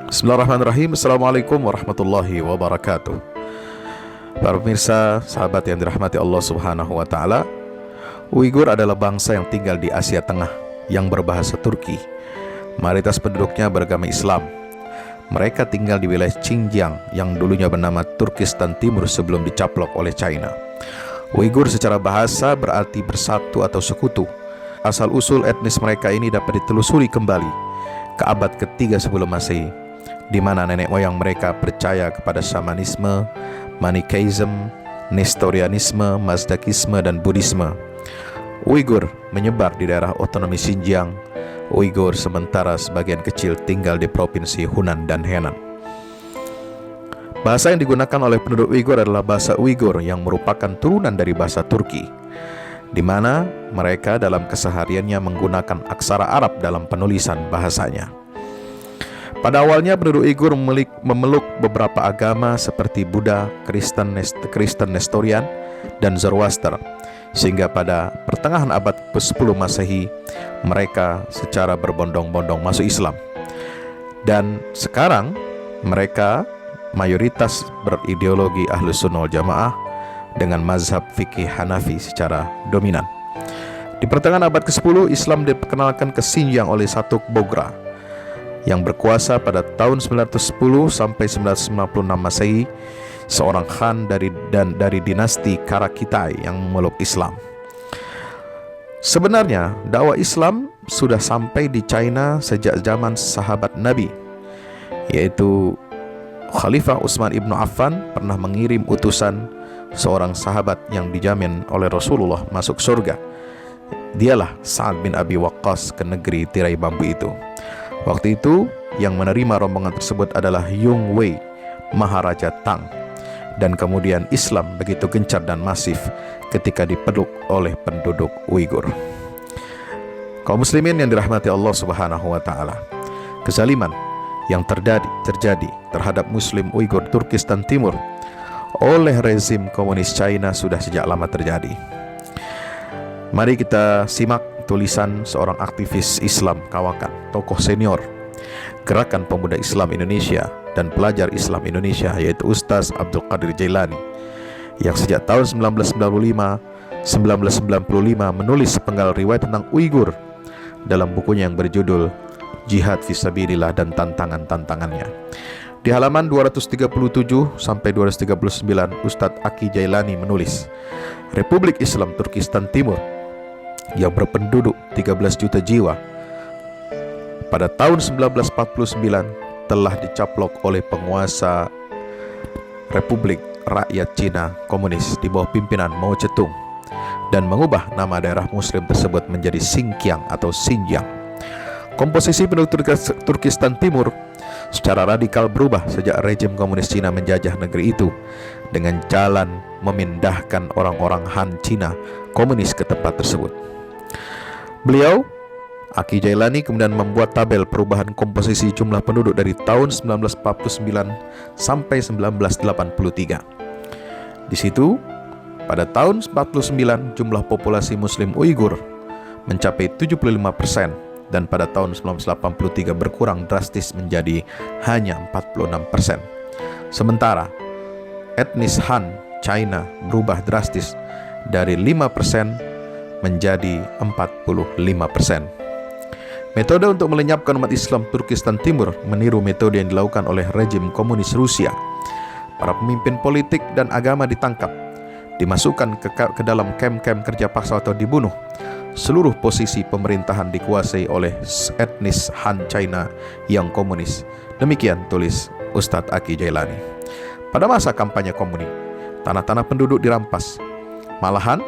Bismillahirrahmanirrahim. Assalamualaikum warahmatullahi wabarakatuh. Para pemirsa, sahabat yang dirahmati Allah Subhanahu wa taala, Uighur adalah bangsa yang tinggal di Asia Tengah yang berbahasa Turki. Mayoritas penduduknya beragama Islam. Mereka tinggal di wilayah Xinjiang yang dulunya bernama Turkistan Timur sebelum dicaplok oleh China. Uighur secara bahasa berarti bersatu atau sekutu. Asal-usul etnis mereka ini dapat ditelusuri kembali ke abad ketiga sebelum Masehi, di mana nenek moyang mereka percaya kepada Shamanisme, Manikeism, Nestorianisme, Mazdakisme, dan Buddhisme. Uighur menyebar di daerah otonomi Xinjiang. Uighur sementara sebagian kecil tinggal di provinsi Hunan dan Henan. Bahasa yang digunakan oleh penduduk Uighur adalah bahasa Uighur yang merupakan turunan dari bahasa Turki, di mana mereka dalam kesehariannya menggunakan aksara Arab dalam penulisan bahasanya. Pada awalnya penduduk Uighur memeluk beberapa agama seperti Buddha, Kristen Nestorian, dan Zoroaster, sehingga pada pertengahan abad ke-10 Masehi mereka secara berbondong-bondong masuk Islam. Dan sekarang mereka mayoritas berideologi Ahlus Sunnah wal Jamaah dengan mazhab fikih Hanafi secara dominan. Di pertengahan abad ke-10 Islam diperkenalkan ke Xinjiang oleh Satuk Bogra yang berkuasa pada tahun 910 sampai 996 Masehi, seorang khan dari dinasti Karakitai yang memeluk Islam. Sebenarnya dakwah Islam sudah sampai di China sejak zaman sahabat Nabi, yaitu Khalifah Utsman ibnu Affan pernah mengirim utusan seorang sahabat yang dijamin oleh Rasulullah masuk surga. Dialah Sa'ad bin Abi Waqqas ke negeri tirai bambu itu. Waktu itu yang menerima rombongan tersebut adalah Yung Wei, Maharaja Tang. Dan kemudian Islam begitu gencar dan masif ketika dipeluk oleh penduduk Uighur. Kaum muslimin yang dirahmati Allah Subhanahu wa taala, kezaliman yang terjadi terhadap muslim Uighur Turkistan Timur oleh rezim komunis China sudah sejak lama terjadi. Mari kita simak tulisan seorang aktivis Islam kawakan, tokoh senior Gerakan Pemuda Islam Indonesia dan pelajar Islam Indonesia, yaitu Ustaz Abdul Qadir Jailani, yang sejak tahun 1995 menulis sepenggal riwayat tentang Uighur dalam bukunya yang berjudul Jihad Fisabilillah dan Tantangan-Tantangannya. Di halaman 237 sampai 239 Ustadz Aki Jailani menulis, Republik Islam Turkistan Timur yang berpenduduk 13 juta jiwa pada tahun 1949 telah dicaplok oleh penguasa Republik Rakyat Cina Komunis di bawah pimpinan Mao Zedong dan mengubah nama daerah muslim tersebut menjadi Xinjiang atau Xinjiang. Komposisi penduduk Turkistan Timur secara radikal berubah sejak rejim komunis Cina menjajah negeri itu dengan jalan memindahkan orang-orang Han Cina komunis ke tempat tersebut. Beliau, Aki Jailani, kemudian membuat tabel perubahan komposisi jumlah penduduk dari tahun 1949 sampai 1983. Di situ, pada tahun 49 jumlah populasi muslim Uighur mencapai 75%, dan pada tahun 1983 berkurang drastis menjadi hanya 46%. Sementara etnis Han China berubah drastis dari 5% menjadi 45%. Metode untuk melenyapkan umat Islam Turkistan Timur meniru metode yang dilakukan oleh rejim komunis Rusia. Para pemimpin politik dan agama ditangkap, dimasukkan ke dalam kem-kem kerja paksa atau dibunuh. Seluruh posisi pemerintahan dikuasai oleh etnis Han China yang komunis. Demikian tulis Ustadz Aki Jailani. Pada masa kampanye komunis, tanah-tanah penduduk dirampas. Malahan,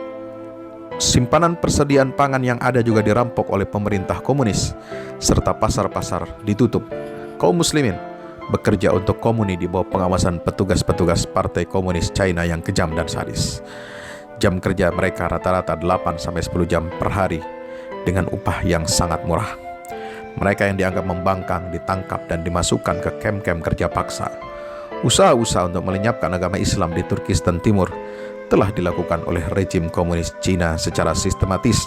simpanan persediaan pangan yang ada juga dirampok oleh pemerintah komunis, serta pasar-pasar ditutup. Kaum muslimin bekerja untuk komunis di bawah pengawasan petugas-petugas Partai Komunis China yang kejam dan sadis. Jam kerja mereka rata-rata 8-10 jam per hari dengan upah yang sangat murah. Mereka yang dianggap membangkang ditangkap dan dimasukkan ke kem-kem kerja paksa. Usaha-usaha untuk melenyapkan agama Islam di Turkistan Timur telah dilakukan oleh rejim komunis Cina secara sistematis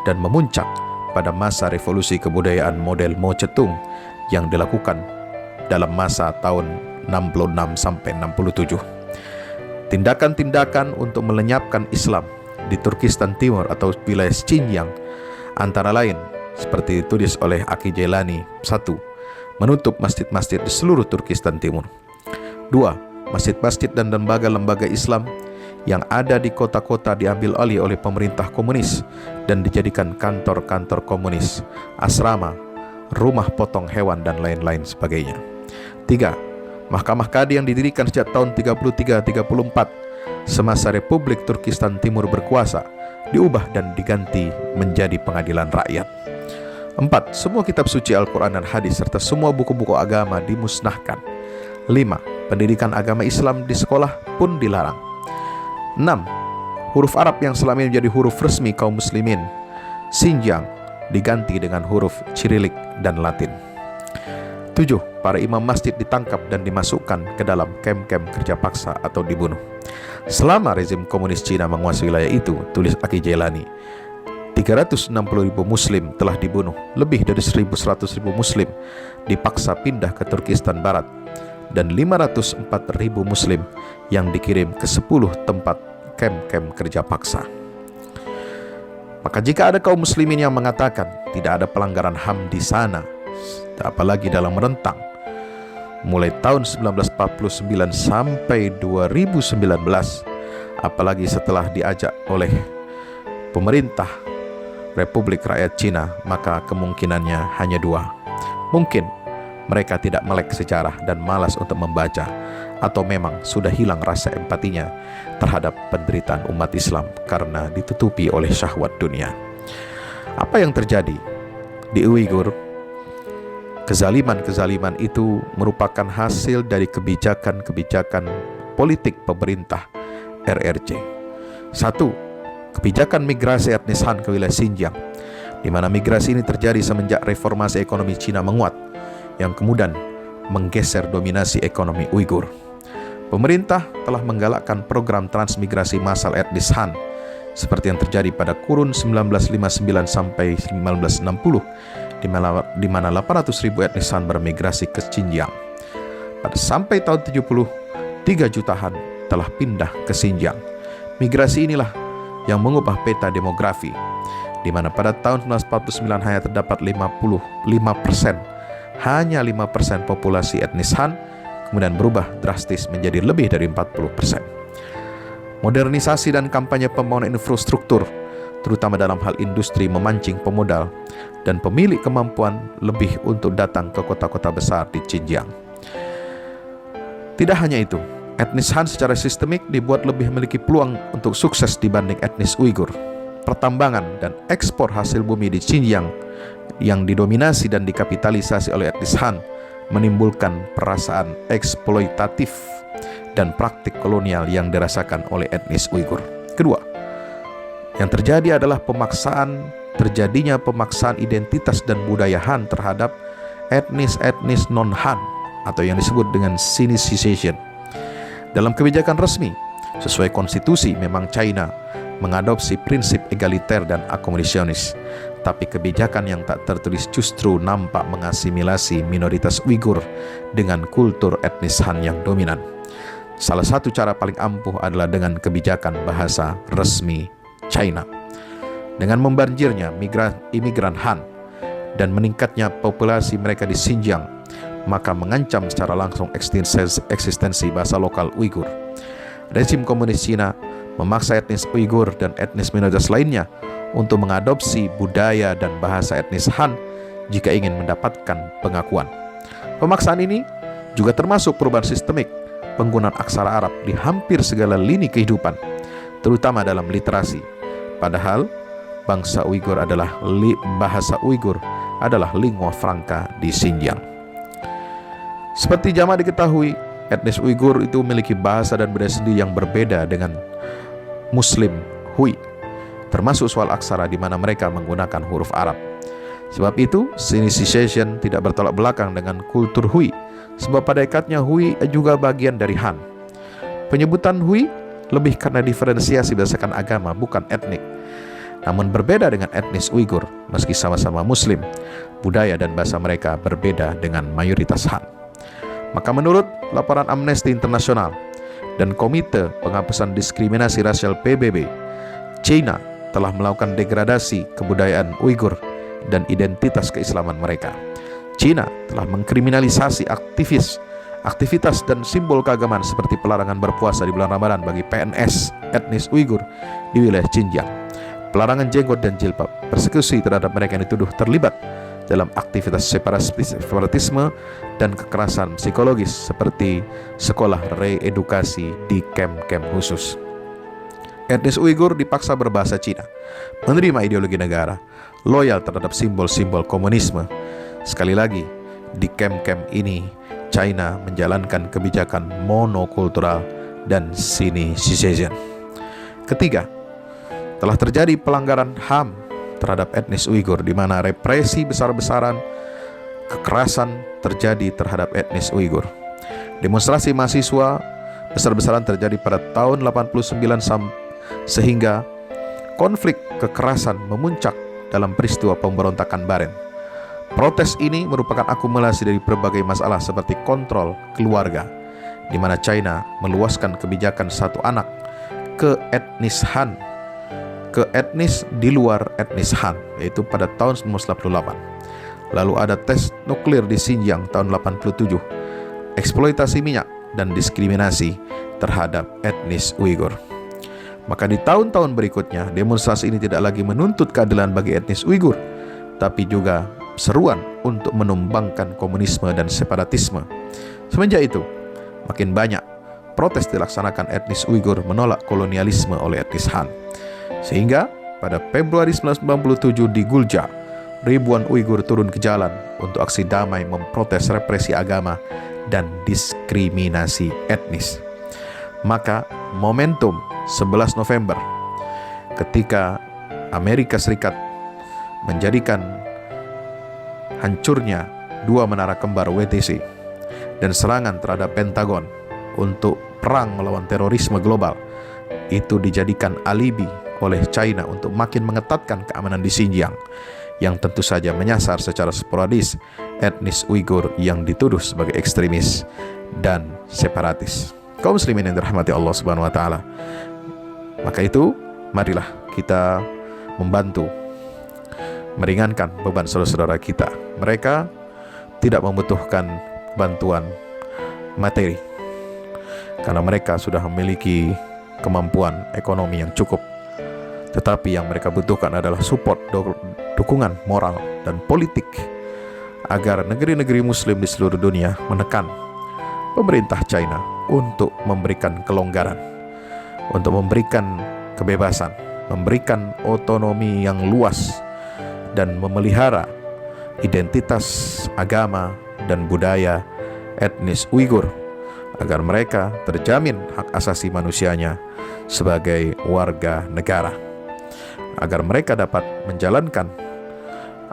dan memuncak pada masa revolusi kebudayaan model Mao Zedong yang dilakukan dalam masa tahun 66 sampai 67. Tindakan-tindakan untuk melenyapkan Islam di Turkistan Timur atau wilayah Xinjiang antara lain seperti ditulis oleh Aki Jailani: 1. Menutup masjid-masjid di seluruh Turkistan Timur. 2. Masjid-masjid dan lembaga-lembaga Islam yang ada di kota-kota diambil alih oleh pemerintah komunis dan dijadikan kantor-kantor komunis, asrama, rumah potong hewan, dan lain-lain sebagainya. 3. Mahkamah Kadi yang didirikan sejak tahun 33-34 semasa Republik Turkistan Timur berkuasa diubah dan diganti menjadi pengadilan rakyat. 4. Semua kitab suci Al-Quran dan hadis serta semua buku-buku agama dimusnahkan. 5. Pendidikan agama Islam di sekolah pun dilarang. 6. Huruf Arab yang selama ini menjadi huruf resmi kaum muslimin Xinjiang diganti dengan huruf Cyrillic dan Latin. 7. Para imam masjid ditangkap dan dimasukkan ke dalam kem-kem kerja paksa atau dibunuh. Selama rezim komunis Cina menguasai wilayah itu, tulis Aki Jailani, 360.000 muslim telah dibunuh, lebih dari 1.100.000 muslim dipaksa pindah ke Turkistan Barat, dan 504.000 muslim yang dikirim ke 10 tempat kem-kem kerja paksa. Maka jika ada kaum muslimin yang mengatakan tidak ada pelanggaran HAM di sana, apalagi dalam rentang mulai tahun 1949 sampai 2019, apalagi setelah diajak oleh pemerintah Republik Rakyat Cina, maka kemungkinannya hanya dua. Mungkin mereka tidak melek sejarah dan malas untuk membaca, atau memang sudah hilang rasa empatinya terhadap penderitaan umat Islam karena ditutupi oleh syahwat dunia. Apa yang terjadi di Uighur? Kezaliman-kezaliman itu merupakan hasil dari kebijakan-kebijakan politik pemerintah RRC. 1. Kebijakan migrasi etnis Han ke wilayah Xinjiang, di mana migrasi ini terjadi semenjak reformasi ekonomi Cina menguat, yang kemudian menggeser dominasi ekonomi Uighur. Pemerintah telah menggalakkan program transmigrasi massal etnis Han seperti yang terjadi pada kurun 1959 sampai 1960, di mana 800.000 etnis Han bermigrasi ke Xinjiang. Pada sampai tahun 70, 3 juta Han telah pindah ke Xinjiang. Migrasi inilah yang mengubah peta demografi, di mana pada tahun 1949 hanya terdapat 55%, hanya 5% populasi etnis Han, kemudian berubah drastis menjadi lebih dari 40%. Modernisasi dan kampanye pembangunan infrastruktur, terutama dalam hal industri, memancing pemodal dan pemilik kemampuan lebih untuk datang ke kota-kota besar di Xinjiang. Tidak hanya itu, etnis Han secara sistemik dibuat lebih memiliki peluang untuk sukses dibanding etnis Uighur. Pertambangan dan ekspor hasil bumi di Xinjiang yang didominasi dan dikapitalisasi oleh etnis Han menimbulkan perasaan eksploitatif dan praktik kolonial yang dirasakan oleh etnis Uighur. Kedua, yang terjadi adalah terjadinya pemaksaan identitas dan budaya Han terhadap etnis-etnis non-Han atau yang disebut dengan Sinicization. Dalam kebijakan resmi, sesuai konstitusi, memang China mengadopsi prinsip egaliter dan akomodasionis, tapi kebijakan yang tak tertulis justru nampak mengasimilasi minoritas Uighur dengan kultur etnis Han yang dominan. Salah satu cara paling ampuh adalah dengan kebijakan bahasa resmi China. Dengan membanjirnya imigran Han dan meningkatnya populasi mereka di Xinjiang, maka mengancam secara langsung eksistensi bahasa lokal Uighur. Rezim komunis Cina memaksa etnis Uighur dan etnis minoritas lainnya untuk mengadopsi budaya dan bahasa etnis Han jika ingin mendapatkan pengakuan. Pemaksaan ini juga termasuk perubahan sistemik penggunaan aksara Arab di hampir segala lini kehidupan, terutama dalam literasi. Padahal bahasa Uighur adalah lingua franca di Xinjiang. Seperti jamaah diketahui, etnis Uighur itu memiliki bahasa dan budaya sendiri yang berbeda dengan Muslim Hui, termasuk soal aksara di mana mereka menggunakan huruf Arab. Sebab itu, Sinicization tidak bertolak belakang dengan kultur Hui, sebab pada ikatnya Hui juga bagian dari Han. Penyebutan Hui lebih karena diferensiasi berdasarkan agama, bukan etnik. Namun berbeda dengan etnis Uighur, meski sama-sama Muslim, budaya dan bahasa mereka berbeda dengan mayoritas Han. Maka menurut laporan Amnesty International dan Komite Penghapusan Diskriminasi Rasial PBB, China telah melakukan degradasi kebudayaan Uighur dan identitas keislaman mereka. China telah mengkriminalisasi aktivitas dan simbol keagamaan seperti pelarangan berpuasa di bulan Ramadan bagi PNS etnis Uighur di wilayah Xinjiang, pelarangan jenggot dan jilbab, persekusi terhadap mereka yang dituduh terlibat dalam aktivitas separatisme dan kekerasan psikologis seperti sekolah reedukasi di kamp-kamp khusus. Etnis Uighur dipaksa berbahasa Cina, menerima ideologi negara, loyal terhadap simbol-simbol komunisme. Sekali lagi, di kamp-kamp ini China menjalankan kebijakan monokultural dan Sino-Caucasian. Ketiga, telah terjadi pelanggaran HAM terhadap etnis Uighur, di mana represi besar-besaran, kekerasan terjadi terhadap etnis Uighur. Demonstrasi mahasiswa besar-besaran terjadi pada tahun 89 sehingga konflik kekerasan memuncak dalam peristiwa pemberontakan Baren. Protes ini merupakan akumulasi dari berbagai masalah seperti kontrol keluarga, di mana China meluaskan kebijakan satu anak ke etnis Han, ke etnis di luar etnis Han, yaitu pada tahun 1988. Lalu ada tes nuklir di Xinjiang tahun 87, eksploitasi minyak dan diskriminasi terhadap etnis Uighur. Maka di tahun-tahun berikutnya, demonstrasi ini tidak lagi menuntut keadilan bagi etnis Uighur, tapi juga seruan untuk menumbangkan komunisme dan separatisme. Semenjak itu, makin banyak protes dilaksanakan etnis Uighur menolak kolonialisme oleh etnis Han. Sehingga pada Februari 1997 di Gulja, ribuan Uighur turun ke jalan untuk aksi damai memprotes represi agama dan diskriminasi etnis. Maka momentum 11 November ketika Amerika Serikat menjadikan hancurnya dua menara kembar WTC dan serangan terhadap Pentagon untuk perang melawan terorisme global, itu dijadikan alibi oleh China untuk makin mengetatkan keamanan di Xinjiang, yang tentu saja menyasar secara sporadis etnis Uighur yang dituduh sebagai ekstremis dan separatis. Kaum muslimin yang dirahmati Allah Subhanahu wa taala. Maka itu, marilah kita membantu meringankan beban saudara-saudara kita. Mereka tidak membutuhkan bantuan materi karena mereka sudah memiliki kemampuan ekonomi yang cukup. Tetapi yang mereka butuhkan adalah support, dukungan moral dan politik agar negeri-negeri muslim di seluruh dunia menekan pemerintah China untuk memberikan kelonggaran, untuk memberikan kebebasan, memberikan otonomi yang luas, dan memelihara identitas agama dan budaya etnis Uighur agar mereka terjamin hak asasi manusianya sebagai warga negara, agar mereka dapat menjalankan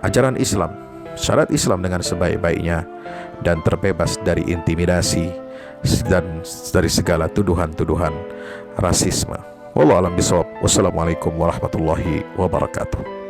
ajaran Islam, syariat Islam dengan sebaik-baiknya dan terbebas dari intimidasi dan dari segala tuduhan-tuduhan rasisme. Wallahu a'lam bishawab. Wassalamualaikum warahmatullahi wabarakatuh.